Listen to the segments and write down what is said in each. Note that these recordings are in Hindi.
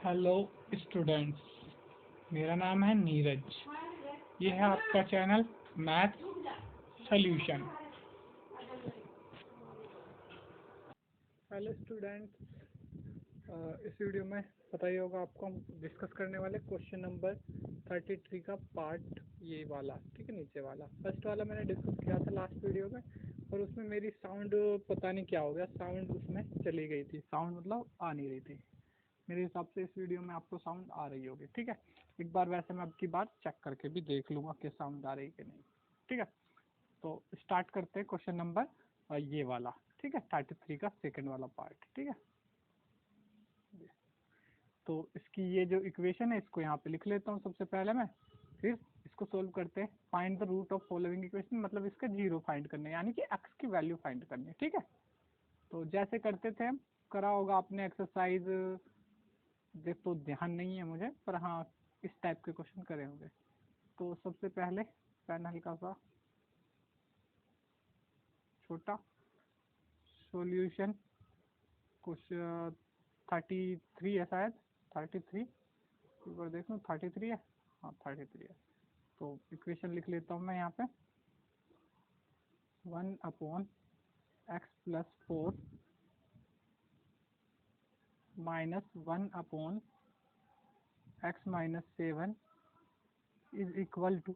हेलो स्टूडेंट्स, मेरा नाम है नीरज। ये है आपका channel math solution. Hello students, इस वीडियो में पता ही होगा आपको, हम डिस्कस करने वाले क्वेश्चन नंबर 33 का पार्ट ये वाला, ठीक है, नीचे वाला। फर्स्ट वाला मैंने डिस्कस किया था लास्ट वीडियो में, और उसमें मेरी साउंड पता नहीं क्या हो गया, साउंड उसमें चली गई थी, साउंड मतलब आ नहीं रही थी। मेरे हिसाब से इस वीडियो में आपको साउंड आ रही होगी, ठीक है। एक बार वैसे मैं अब की बार चेक करके भी देख लूँगा कि साउंड आ रही है कि नहीं, ठीक है। तो स्टार्ट करते हैं क्वेश्चन नंबर ये वाला, ठीक है, 33 का सेकंड वाला पार्ट, ठीक है। तो इसकी ये जो इक्वेशन है इसको यहाँ पे लिख लेता हूँ सबसे पहले मैं, फिर इसको सोल्व करते हैं। Find the root of following equation, मतलब इसका जीरो फाइंड करने, यानी कि एक्स की वैल्यू फाइंड करनी है, ठीक है। तो जैसे करते थे हम, करा होगा आपने एक्सरसाइज, देख तो ध्यान नहीं है मुझे, पर हाँ इस टाइप के क्वेश्चन करे होंगे। तो सबसे पहले पेन हल्का सा छोटा, सॉल्यूशन क्वेश्चन 33 है शायद, 33 एक बार देख लूँ, 33 है, हाँ 33 है। तो इक्वेशन लिख लेता हूँ मैं यहाँ पे, 1/x+4 -1/x-7 is equal to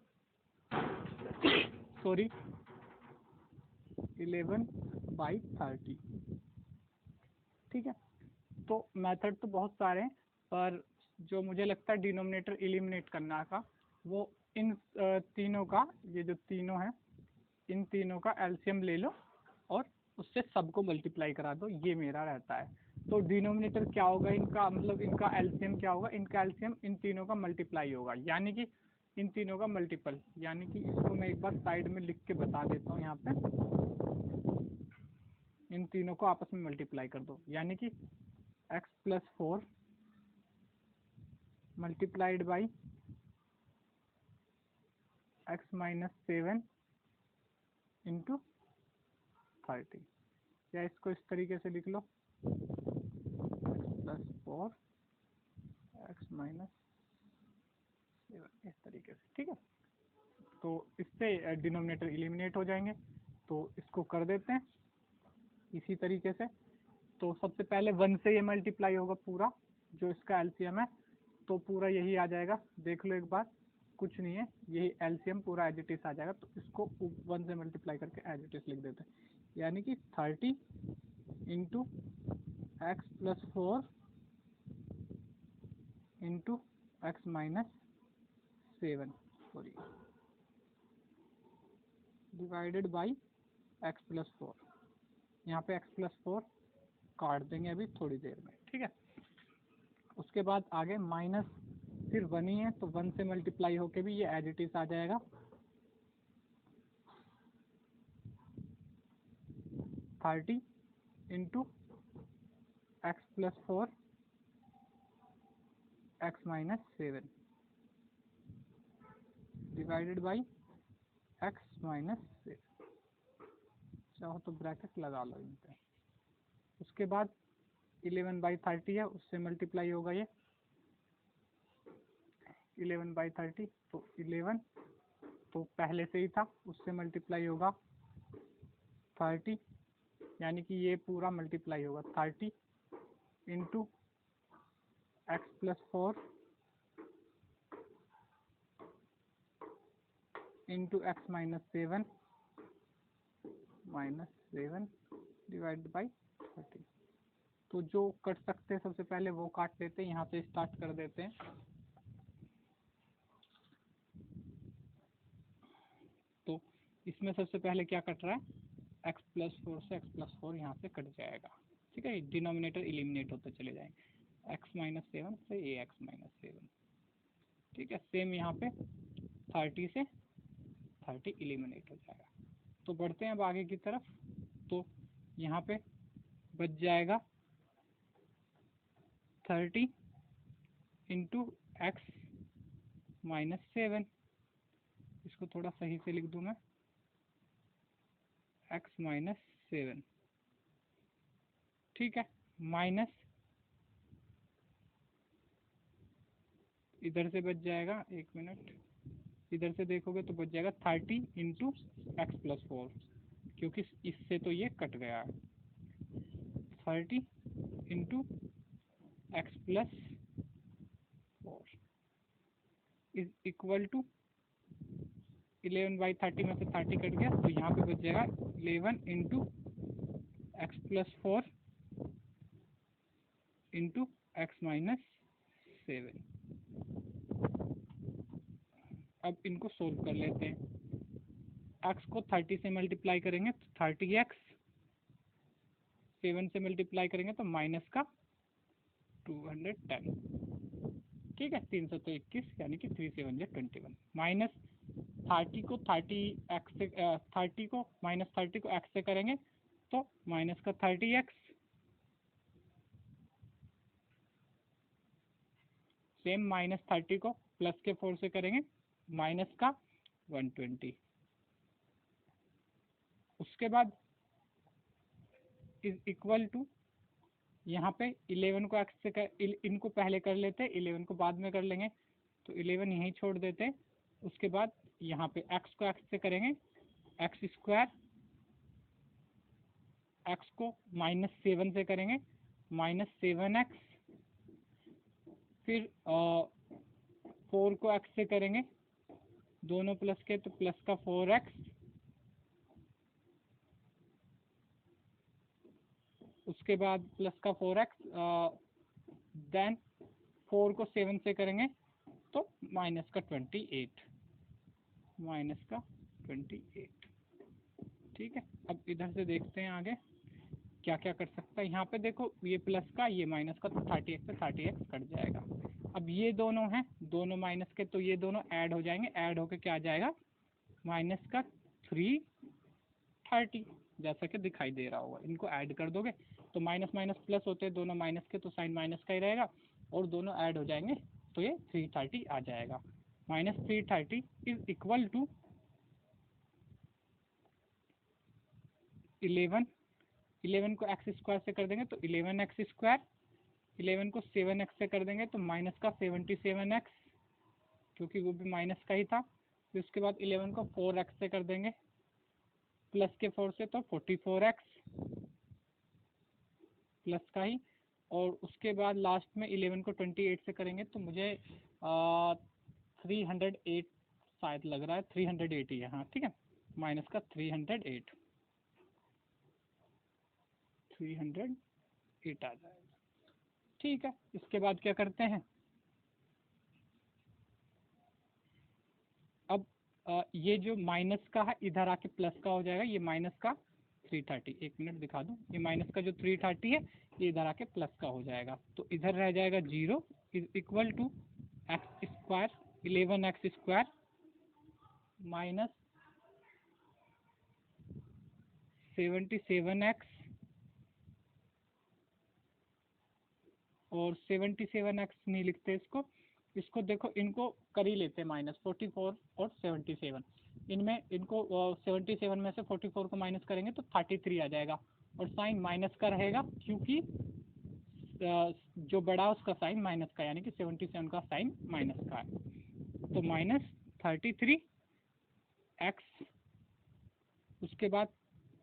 11/30, ठीक है। तो मेथड तो बहुत सारे हैं, पर जो मुझे लगता है डिनोमिनेटर एलिमिनेट करना का, वो इन तीनों का, ये जो तीनों हैं, इन तीनों का एलसीएम ले लो और उससे सबको मल्टीप्लाई करा दो, ये मेरा रहता है। तो डिनोमिनेटर क्या होगा इनका, मतलब इनका एलसीएम क्या होगा, इनका एलसीएम इन तीनों का मल्टीप्लाई होगा, यानी कि इन तीनों का मल्टीपल, यानी कि इसको मैं एक बार साइड में लिख के बता देता हूँ यहाँ पे, इन तीनों को आपस में मल्टीप्लाई कर दो, यानी कि x+4 multiplied by x-7 into 30, या इसको इस तरीके से लिख लो, x+4 x-7, इस तरीके से, ठीक है। तो इससे डिनोमिनेटर एलिमिनेट हो जाएंगे, तो इसको कर देते हैं इसी तरीके से। तो सबसे पहले 1 से ये मल्टीप्लाई होगा पूरा, जो इसका एलसीएम है, तो पूरा यही आ जाएगा, देख लो एक बार, कुछ नहीं है, यही एलसीएम पूरा एज इट इज आ जाएगा। तो इसको 1 से मल्टीप्लाई करके एज इट इज लिख देते हैं, यानी कि 30 into x+4 into x-7 sorry divided by x+4। यहाँ पे x+4 काट देंगे अभी थोड़ी देर में, ठीक है। उसके बाद आगे माइनस, सिर्फ 1 ही है, तो 1 से मल्टीप्लाई होके भी ये एज इट इज आ जाएगा, 30 into x+4 x-7 divided by x-7, चाहो तो ब्रैकेट लगा लो इन पे। उसके बाद 11/30 है, उससे मल्टीप्लाई होगा ये 11/30, तो 11 तो पहले से ही था, उससे मल्टीप्लाई होगा 30, यानी कि ये पूरा मल्टीप्लाई होगा 30 into x+4 into x-7 -7 divide by 30। तो जो कट सकते हैं सबसे पहले वो काट लेते हैं, यहाँ से स्टार्ट कर देते हैं। तो इसमें सबसे पहले क्या कट रहा है, x+4 से x+4 यहाँ से कट जाएगा, ठीक है, डिनोमिनेटर एलिमिनेट होते चले जाएंगे, x-7 से ये x-7, ठीक है। सेम यहाँ पे 30 से 30 एलिमिनेट हो जाएगा। तो बढ़ते हैं अब आगे की तरफ, तो यहाँ पे बच जाएगा 30 इंटू x-7, इसको थोड़ा सही से लिख दूँ मैं, x-7, ठीक है, माइनस इधर से बच जाएगा, 1 मिनट, इधर से देखोगे तो बच जाएगा 30 इंटू एक्स प्लस 4, क्योंकि इससे तो ये कट गया है। 30 into x plus 4 is equal to 11/30 में से 30 कट गया, तो यहाँ पे बच जाएगा 11 into x plus 4 into x minus 7। अब इनको सोल्व कर लेते हैं। x को 30 से मल्टीप्लाई करेंगे तो 30x, 7 से मल्टीप्लाई करेंगे तो माइनस का 210, ठीक है, 321 यानी कि 3 7 21, माइनस 30 को 30x से 30 को माइनस 30 को x से करेंगे तो माइनस का 30x, सेम माइनस 30 को प्लस के 4 से करेंगे माइनस का 120। उसके बाद इज इक्वल टू, यहाँ पे 11 को x से इनको पहले कर लेते हैं, 11 को बाद में कर लेंगे, तो 11 यहीं छोड़ देते हैं। उसके बाद यहाँ पे x को x से करेंगे एक्स स्क्वायर, x को -7 से करेंगे -7x, फिर 4 को x से करेंगे, दोनों प्लस के तो प्लस का 4x, उसके बाद प्लस का 4x, देन 4 को 7 से करेंगे तो माइनस का 28, माइनस का 28, ठीक है। अब इधर से देखते हैं आगे क्या क्या कर सकता है। यहाँ पे देखो ये प्लस का ये माइनस का, तो 30x से 30x कट जाएगा। अब ये दोनों हैं, दोनों माइनस के, तो ये दोनों ऐड हो जाएंगे, ऐड होके क्या आ जाएगा माइनस का 330, जैसा कि दिखाई दे रहा होगा। इनको ऐड कर दोगे तो माइनस माइनस प्लस होते हैं, दोनों माइनस के तो साइन माइनस का ही रहेगा, और दोनों ऐड हो जाएंगे तो ये 330 आ जाएगा। -330 इज इक्वल टू 11 को एक्स स्क्वायर से कर देंगे तो 11x स्क्वायर, 11 को 7x से कर देंगे तो माइनस का 77x, क्योंकि वो भी माइनस का ही था। फिर उसके बाद 11 को 4x से कर देंगे प्लस के 4 से, तो 44x प्लस का ही, और उसके बाद लास्ट में 11 को 28 से करेंगे तो मुझे 308 शायद लग रहा है, 380 है, हाँ ठीक है, माइनस का 308 आ जाएगा, ठीक है। इसके बाद क्या करते हैं, अब ये जो माइनस का है इधर आके प्लस का हो जाएगा, ये माइनस का 330, 1 मिनट दिखा दूं, ये माइनस का जो 330 है ये इधर आके प्लस का हो जाएगा, तो इधर रह जाएगा 0 is equal to x square, 11x square minus 77x, और 77x नहीं लिखते इसको, इसको देखो इनको कर ही लेते हैं माइनस, 44 और 77, इनमें इनको 77 में से 44 को माइनस करेंगे तो 33 आ जाएगा, और साइन माइनस का रहेगा क्योंकि जो बड़ा उसका साइन माइनस का, यानी कि 77 का साइन माइनस का है, तो -33x, उसके बाद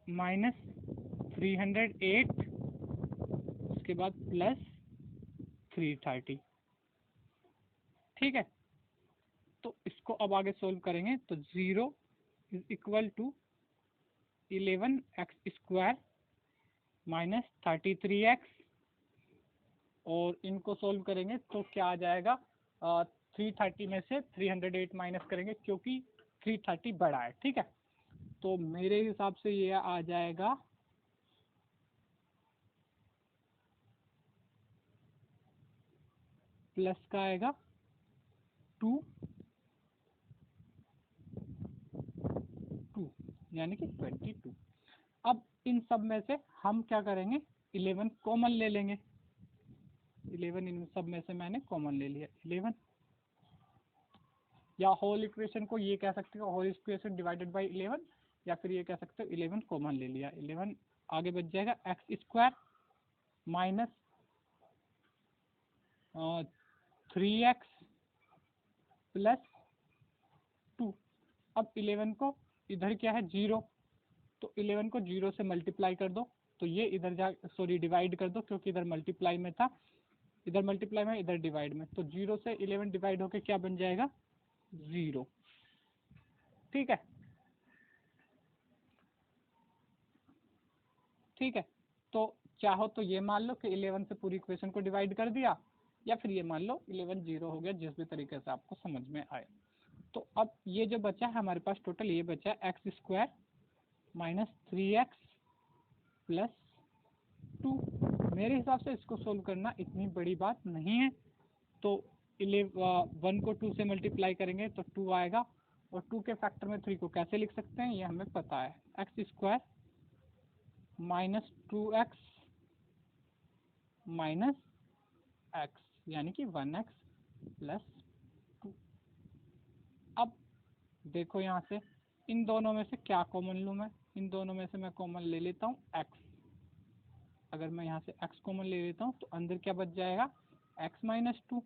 -308, उसके बाद प्लस 330, ठीक है। तो इसको अब आगे सोल्व करेंगे तो 0 is equal to 11x square minus 33x, और इनको सोल्व करेंगे तो क्या आ जाएगा, 330 में से 308 माइनस करेंगे क्योंकि 330 बड़ा है, ठीक है। तो मेरे हिसाब से ये आ जाएगा प्लस का आएगा 2 यानी कि 22। अब इन सब में से हम क्या करेंगे, 11 कॉमन ले लेंगे, 11 इन सब में से मैंने कॉमन ले लिया 11, या होल इक्वेशन को ये कह सकते हो होल इक्वेशन डिवाइडेड बाय 11, या फिर ये कह सकते हो 11 कॉमन ले लिया, 11 आगे बच जाएगा x square minus 3x plus 2। अब 11 को इधर क्या है 0, तो 11 को 0 से मल्टीप्लाई कर दो, तो ये इधर जा सॉरी डिवाइड कर दो, क्योंकि इधर मल्टीप्लाई में था, इधर मल्टीप्लाई में इधर डिवाइड में, तो 0 से 11 डिवाइड होके क्या बन जाएगा 0। ठीक है, ठीक है। तो चाहो तो ये मान लो कि 11 से पूरी इक्वेशन को डिवाइड कर दिया, या फिर ये मान लो 11 0 हो गया, जिस भी तरीके से आपको समझ में आए। तो अब ये जो बचा है हमारे पास टोटल, ये बचा है x square minus 3x plus 2। मेरे हिसाब से इसको सोल्व करना इतनी बड़ी बात नहीं है। तो 1 को 2 से मल्टीप्लाई करेंगे तो 2 आएगा, और 2 के फैक्टर में 3 को कैसे लिख सकते हैं ये हमें पता है, x square minus 2x minus x, यानी कि 1x प्लस 2। अब देखो यहाँ से इन दोनों में से क्या कॉमन लूँ मैं, इन दोनों में से मैं कॉमन ले लेता हूँ x। अगर मैं यहाँ से x कॉमन ले लेता हूँ तो अंदर क्या बच जाएगा x माइनस 2,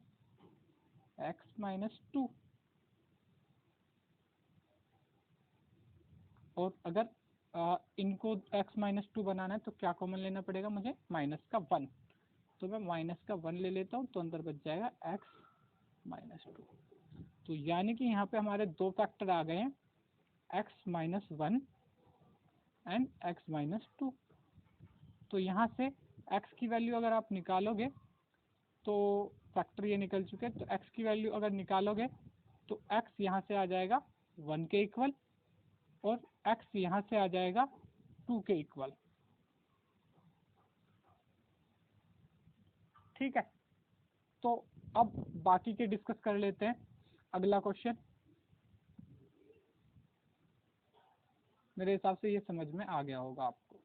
x माइनस 2। और अगर इनको x माइनस 2 बनाना है तो क्या कॉमन लेना पड़ेगा मुझे, माइनस का 1। तो मैं माइनस का 1 ले लेता हूँ, तो अंदर बच जाएगा x माइनस 2। तो यानी कि यहाँ पे हमारे दो फैक्टर आ गए हैं, x minus 1 and x minus 2। तो यहाँ से x की वैल्यू अगर आप निकालोगे तो फैक्टर ये निकल चुके हैं, तो x की वैल्यू अगर निकालोगे तो x यहाँ से आ जाएगा 1 के इक्वल, और x यहाँ से आ जाएगा 2 के इक्वल। ठीक है, तो अब बाकी के डिस्कस कर लेते हैं। अगला क्वेश्चन, मेरे हिसाब से ये समझ में आ गया होगा आपको।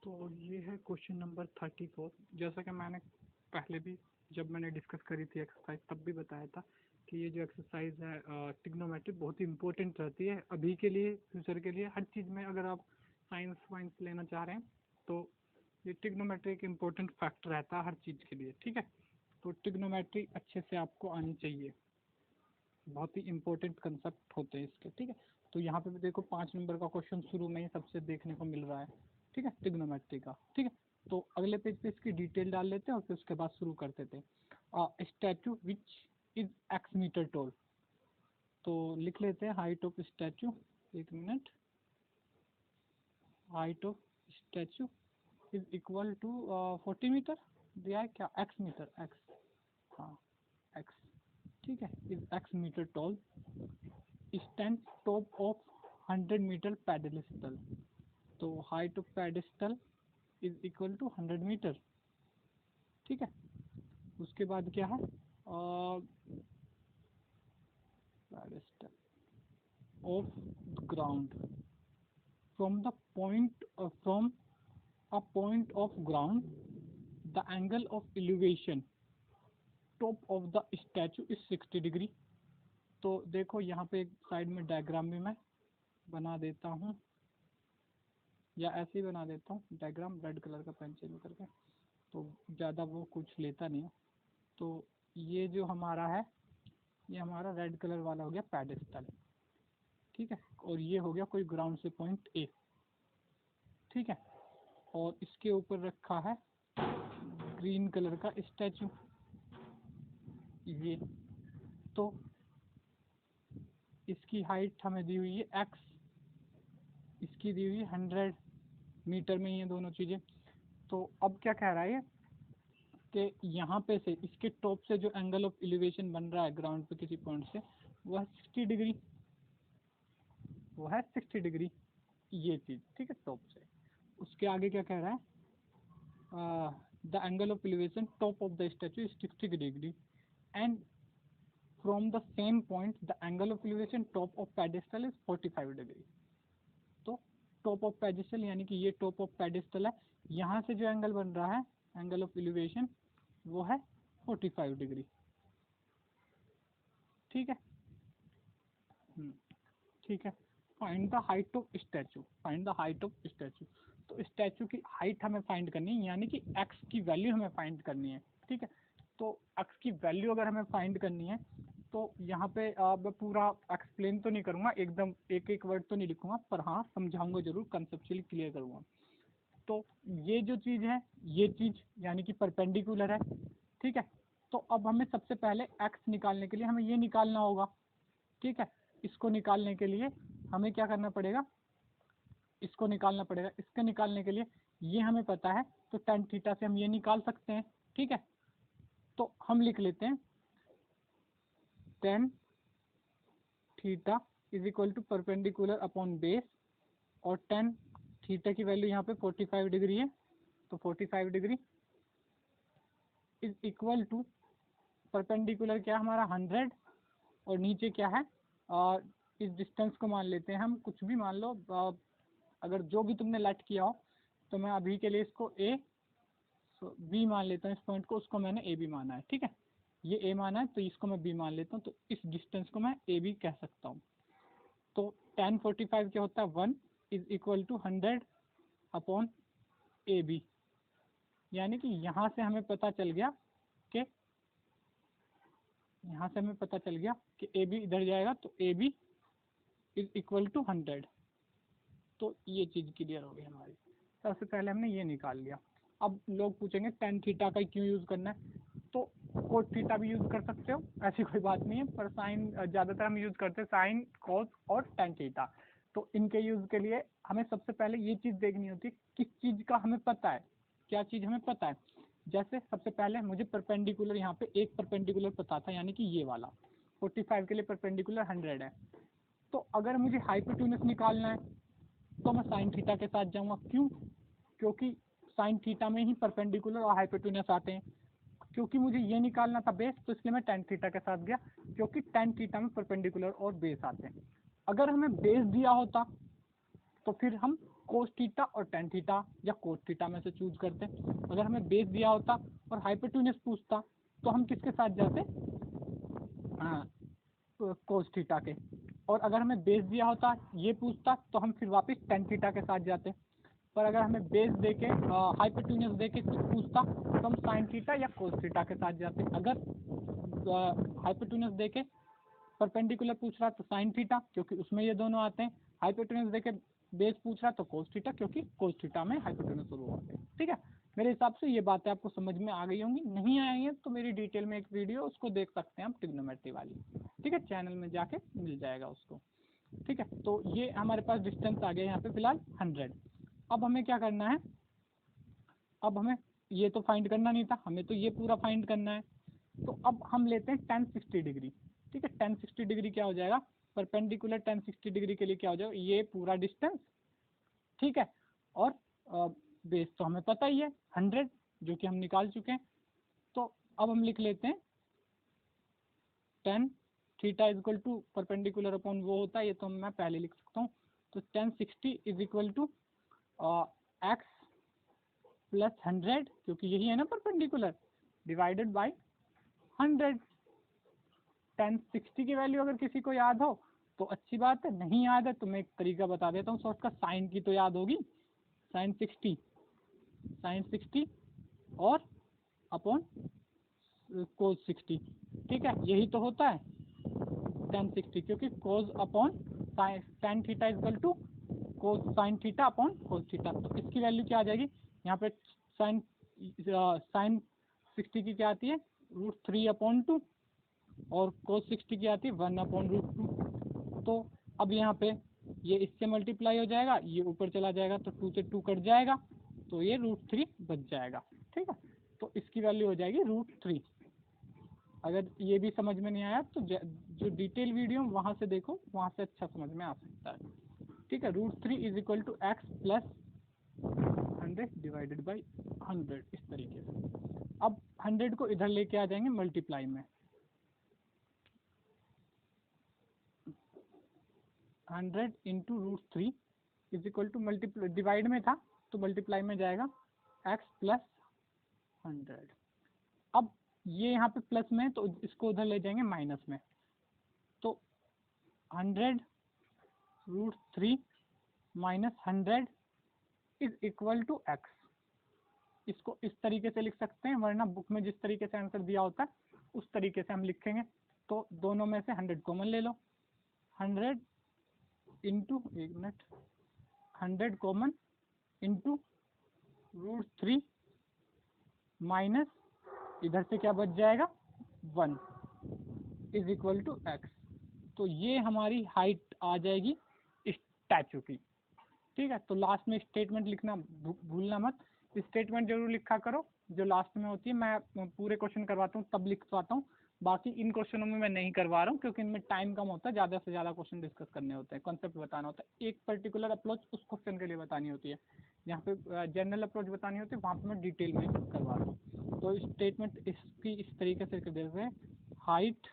तो ये है क्वेश्चन नंबर 34। जैसा कि मैंने पहले भी जब मैंने डिस्कस करी थी एक्सरसाइज तब भी बताया था कि ये जो एक्सरसाइज है ट्रिग्नोमेट्री बहुत ही इंपॉर्टेंट रहती है अभी के लिए, फ्यूचर के लिए, हर चीज़ में। अगर आप साइंस वाइंस लेना चाह रहे हैं तो ये ट्रिग्नोमेट्री एक इम्पोर्टेंट फैक्टर रहता है हर चीज़ के लिए। ठीक है, तो ट्रिग्नोमेट्री अच्छे से आपको आनी चाहिए, बहुत ही इंपॉर्टेंट कंसेप्ट होते हैं इसके। ठीक है, तो यहाँ पे भी देखो 5 नंबर का क्वेश्चन शुरू में ही सबसे देखने को मिल रहा है। ठीक है, ट्रिग्नोमेट्री का। ठीक है, तो अगले पेज पे इसकी डिटेल डाल लेते हैं और फिर उसके बाद शुरू करते थे। Statue which is x metre tall. तो लिख लेते हैं हाइट ऑफ स्टैचू, एक मिनट। Height of statue is equal to 40 metre दिया है क्या, एक्स मीटर, एक्स, हाँ एक्स। ठीक है, is x metre tall, stand top of 100 metre pedestal. तो height of pedestal is equal to 100 metre. ठीक है, उसके बाद क्या है, pedestal of ground from the point from a point of ground the angle of elevation top of the statue is 60 degree. तो देखो यहाँ पे एक साइड में डायग्राम भी मैं बना देता हूँ, या ऐसे ही बना देता हूँ डायग्राम, रेड कलर का पेन चेंज करके, तो ज़्यादा वो कुछ लेता नहीं है। तो ये जो हमारा है, ये हमारा रेड कलर वाला हो गया पेडेस्टल। ठीक है, और ये हो गया कोई ग्राउंड से पॉइंट ए। ठीक है, और इसके ऊपर रखा है ग्रीन कलर का स्टैचू ये। तो इसकी हाइट हमें दी हुई है एक्स, इसकी दी हुई 100 मीटर में, ये दोनों चीज़ें। तो अब क्या कह रहा है कि यहाँ पे से इसके टॉप से जो एंगल ऑफ एलिवेशन बन रहा है ग्राउंड पे किसी पॉइंट से, वह 60 डिग्री, वो है 60 डिग्री ये चीज़। ठीक है, टॉप से। उसके आगे क्या कह रहा है, the angle of elevation top of the statue is 60 degree and from the same point the angle of elevation top of pedestal is 45 degree. तो टॉप ऑफ पेडेस्टल यानी कि ये टॉप ऑफ पेडेस्टल है, यहाँ से जो एंगल बन रहा है एंगल ऑफ एलिवेशन वो है 45 डिग्री। ठीक है, ठीक है। Find the height of statue, find the height of statue. तो स्टैचू की हाइट हमें फाइंड करनी है, यानी कि एक्स की वैल्यू हमें फाइंड करनी है, ठीक है। तो एक्स की वैल्यू अगर हमें फाइंड करनी है तो यहाँ पे मैं पूरा एक्सप्लेन तो नहीं करूँगा, एकदम एक एक वर्ड तो नहीं लिखूंगा, पर हाँ समझाऊंगा जरूर, कंसेप्चुअली क्लियर करूँगा। तो ये जो चीज़ है, ये चीज़ यानी कि परपेंडिकुलर है, ठीक है। तो अब हमें सबसे पहले एक्स निकालने के लिए हमें ये निकालना होगा, ठीक है। इसको निकालने के लिए हमें क्या करना पड़ेगा, इसको निकालना पड़ेगा। इसके निकालने के लिए ये हमें पता है, तो tan थीटा से हम ये निकाल सकते हैं, ठीक है। तो हम लिख लेते हैं tan theta is equal to perpendicular upon base, और tan थीटा की वैल्यू यहाँ पे 45 डिग्री है, तो 45 degree is equal to perpendicular क्या हमारा 100, और नीचे क्या है, इस डिस्टेंस को मान लेते हैं हम, कुछ भी मान लो, अगर जो भी तुमने लेट किया हो, तो मैं अभी के लिए इसको ए बी मान लेता हूँ, इस पॉइंट को, उसको मैंने ए बी माना है, ठीक है। ये ए माना है तो इसको मैं बी मान लेता हूँ, तो इस डिस्टेंस को मैं ए बी कह सकता हूँ। तो tan 45 क्या होता है, 1 is equal to 100 upon A B, यानी कि यहाँ से हमें पता चल गया कि ए बी इधर जाएगा, तो A B is equal to 100। तो ये चीज़ क्लियर हो गई हमारी। सबसे पहले हमने ये निकाल लिया। अब लोग पूछेंगे tan थीटा का क्यों यूज़ करना है, तो कोट थीटा भी यूज़ कर सकते हो, ऐसी कोई बात नहीं है, पर साइन ज़्यादातर हम यूज़ करते हैं, साइन कोस और tan थीटा। तो इनके यूज़ के लिए हमें सबसे पहले ये चीज़ देखनी होती है किस चीज़ का हमें पता है, क्या चीज़ हमें पता है। जैसे सबसे पहले मुझे परपेंडिकुलर, यहाँ पे एक परपेंडिकुलर पता था, यानी कि ये वाला 45 के लिए परपेंडिकुलर 100 है। तो अगर मुझे हाइपोटेन्यूज निकालना है तो मैं साइन थीटा के साथ जाऊंगा, क्यों, क्योंकि साइन थीटा में ही परपेंडिकुलर और हाइपोटेन्यूज आते हैं। क्योंकि मुझे ये निकालना था बेस, तो इसलिए मैं tan थीटा के साथ गया, क्योंकि tan थीटा में परपेंडिकुलर और बेस आते हैं। अगर हमें बेस दिया होता तो फिर हम कोस थीटा और tan थीटा या कोस थीटा में से चूज करते। अगर हमें बेस दिया होता और हाइपोटेन्यूज पूछता तो हम किसके साथ जाते, कोस थीटा के। और अगर हमें बेस दिया होता, ये पूछता, तो हम फिर वापस tan थीटा के साथ जाते। पर अगर हमें बेस देके हाइपोटेन्यूज देके कुछ पूछता तो हम साइन थीटा या कोस थीटा के साथ जाते। अगर हाइपोटेन्यूज देके परपेंडिकुलर पूछ रहा तो साइन थीटा, क्योंकि उसमें ये दोनों आते हैं। हाइपोटेन्यूज देके बेस पूछ रहा तो कोस थीटा, क्योंकि कोस थीटा में हाइपोटेन्यूज शुरू होते हैं, ठीक है। मेरे हिसाब से ये बातें आपको समझ में आ गई होंगी, नहीं आई है तो मेरी डिटेल में एक वीडियो उसको देख सकते हैं आप, ट्रिग्नोमेट्री वाली, ठीक है, चैनल में जाके मिल जाएगा उसको, ठीक है। तो ये हमारे पास डिस्टेंस आ गया यहाँ पे फिलहाल 100। अब हमें क्या करना है, अब हमें ये तो फाइंड करना नहीं था, हमें तो ये पूरा फाइंड करना है। तो अब हम लेते हैं tan 60 डिग्री, ठीक है। tan 60 डिग्री क्या हो जाएगा, परपेंडिकुलर tan 60 डिग्री के लिए क्या हो जाएगा, ये पूरा डिस्टेंस, ठीक है। और बेस तो हमें पता ही है 100, जो कि हम निकाल चुके हैं। तो अब हम लिख लेते हैं tan theta is equal to perpendicular upon वो होता है, ये तो मैं पहले लिख सकता हूँ। तो tan 60 is equal to x plus 100, क्योंकि यही है ना परपेंडिकुलर, डिवाइडेड बाय 100। tan 60 की वैल्यू अगर किसी को याद हो तो अच्छी बात है, नहीं याद है तो मैं एक तरीका बता देता हूँ शॉर्ट का, साइन की तो याद होगी, साइन 60 और अपॉन कोस 60, ठीक है, यही तो होता है tan 60, क्योंकि cos upon tan theta equal to cos sine theta upon cos theta. तो इसकी वैल्यू क्या आ जाएगी, यहाँ पे साइन 60 की क्या आती है, √3/2, और cos 60 की आती है 1/√2। तो अब यहाँ पे ये इससे मल्टीप्लाई हो जाएगा, ये ऊपर चला जाएगा तो 2 से 2 कट जाएगा, तो ये √3 बच जाएगा, ठीक है। तो इसकी वैल्यू हो जाएगी √3। अगर ये भी समझ में नहीं आया तो जो डिटेल वीडियो वहाँ से देखो, वहाँ से अच्छा समझ में आ सकता है, ठीक है। √3 is equal to x plus 100 divided by 100, इस तरीके से। अब 100 को इधर लेके आ जाएंगे मल्टीप्लाई में, 100 into √3 is equal to multiply, divide में था तो मल्टीप्लाई में जाएगा x प्लस 100। अब ये यहाँ पे प्लस में तो इसको उधर ले जाएंगे माइनस में, तो 100 √3 minus 100 is equal to x. इसको इस तरीके से लिख सकते हैं, वरना बुक में जिस तरीके से आंसर दिया होता है उस तरीके से हम लिखेंगे। तो दोनों में से 100 कॉमन ले लो, 100 इंटू, एक मिनट, 100 कॉमन इंटू √3 माइनस इधर से क्या बच जाएगा 1 इज इक्वल टू एक्स। तो ये हमारी हाइट आ जाएगी स्टैचू की। ठीक है, तो लास्ट में स्टेटमेंट लिखना भूलना मत, स्टेटमेंट जरूर लिखा करो जो लास्ट में होती है। मैं पूरे क्वेश्चन करवाता हूँ तब लिख पाता हूँ, बाकी इन क्वेश्चनों में मैं नहीं करवा रहा हूँ क्योंकि इनमें टाइम कम होता है, ज़्यादा से ज़्यादा क्वेश्चन डिस्कस करने होते हैं, कॉन्सेप्ट बताना होता है। एक पर्टिकुलर अप्रोच उस क्वेश्चन के लिए बतानी होती है, जहाँ पे जनरल अप्रोच बतानी होती है वहाँ पे मैं डिटेल में करवा रहा हूँ। तो स्टेटमेंट इसकी इस तरीके से कर देते हैं, height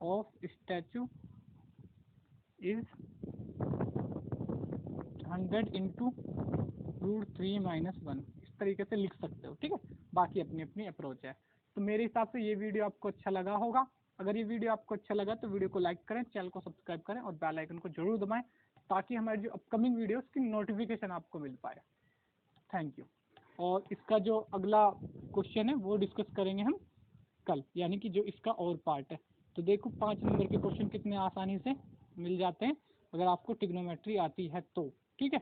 of statue is 100 into √3 minus 1, इस तरीके से लिख सकते हो। ठीक है, बाकी अपनी अपनी अप्रोच है। तो मेरे हिसाब से ये वीडियो आपको अच्छा लगा होगा। अगर ये वीडियो आपको अच्छा लगा तो वीडियो को लाइक करें, चैनल को सब्सक्राइब करें और बेल आइकन को जरूर दबाएं ताकि हमारी जो अपकमिंग वीडियोस की नोटिफिकेशन आपको मिल पाए। Thank you. और इसका जो अगला क्वेश्चन है वो डिस्कस करेंगे हम कल, यानी कि जो इसका और पार्ट है। तो देखो 5 नंबर के क्वेश्चन कितने आसानी से मिल जाते हैं अगर आपको ट्रिग्नोमेट्री आती है तो। ठीक है।